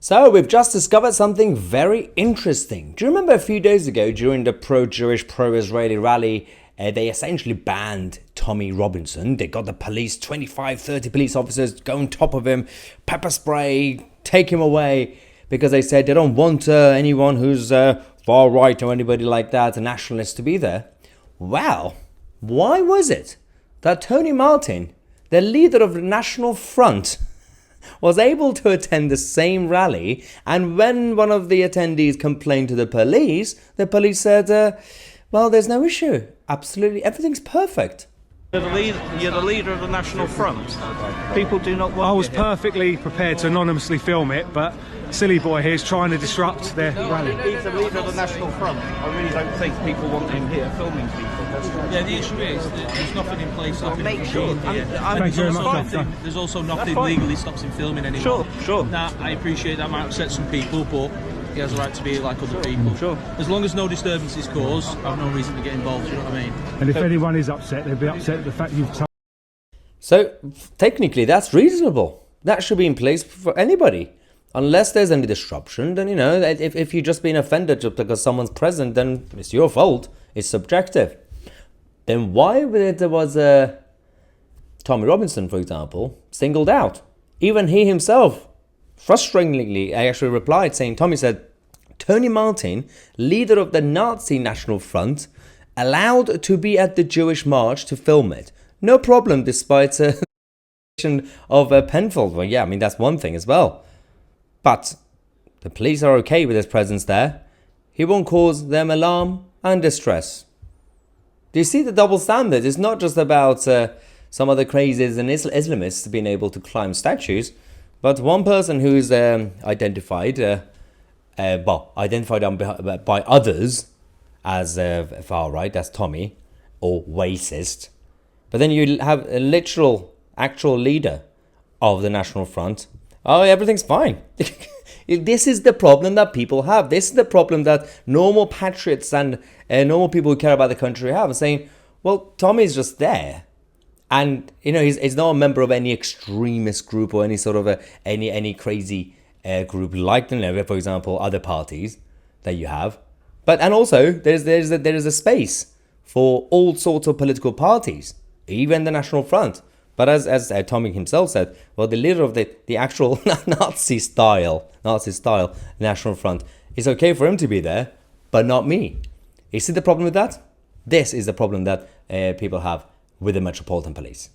So we've just discovered something very interesting. Do you remember a few days ago during the pro-Jewish, pro-Israeli rally, they essentially banned Tommy Robinson. They got the police, 25, 30 police officers go on top of him, pepper spray, take him away, because they said they don't want anyone who's far right or anybody like that, a nationalist, to be there. Well, why was it that Tony Martin, the leader of the National Front, was able to attend the same rally, and when one of the attendees complained to the police said, well, there's no issue. Absolutely, everything's perfect. You're the leader of the National Front. People do not want. I was perfectly prepared to anonymously film it, but silly boy here is trying to disrupt their rally. He's the leader of the National Front. I really don't think people want him here filming people. Yeah, the issue is that there's nothing in place. Well, make sure. Thank you very much. There's also nothing legally stops him filming anymore. Sure. Now, I appreciate that might upset some people, but he has a right to be like other people. Sure. As long as no disturbance is caused, I've no reason to get involved. You know what I mean? And if anyone is upset, they'll be upset at the fact you've told. So technically, that's reasonable. That should be in place for anybody. Unless there's any disruption, then, if you've just been offended just because someone's present, then it's your fault. It's subjective. Then why was Tommy Robinson, for example, singled out? Even he himself, frustratingly, actually replied saying, Tommy said, Tony Martin, leader of the Nazi National Front, allowed to be at the Jewish march to film it. No problem, despite of Penfold. Well, yeah, I mean, that's one thing as well. But the police are okay with his presence there. He won't cause them alarm and distress. Do you see the double standard? It's not just about some other crazies and Islamists being able to climb statues, but one person who's identified by others as far right, that's Tommy, or racist. But then you have a literal, actual leader of the National Front. Oh, everything's fine. This is the problem that people have. This is the problem that normal patriots and normal people who care about the country have. Saying, well, Tommy's just there. And, he's not a member of any extremist group or any sort of any crazy group like, for example, other parties that you have. And also, there is a space for all sorts of political parties, even the National Front. But as Tommy himself said, well, the leader of the actual Nazi style National Front, it's okay for him to be there, but not me. You see the problem with that? This is the problem that people have with the Metropolitan Police.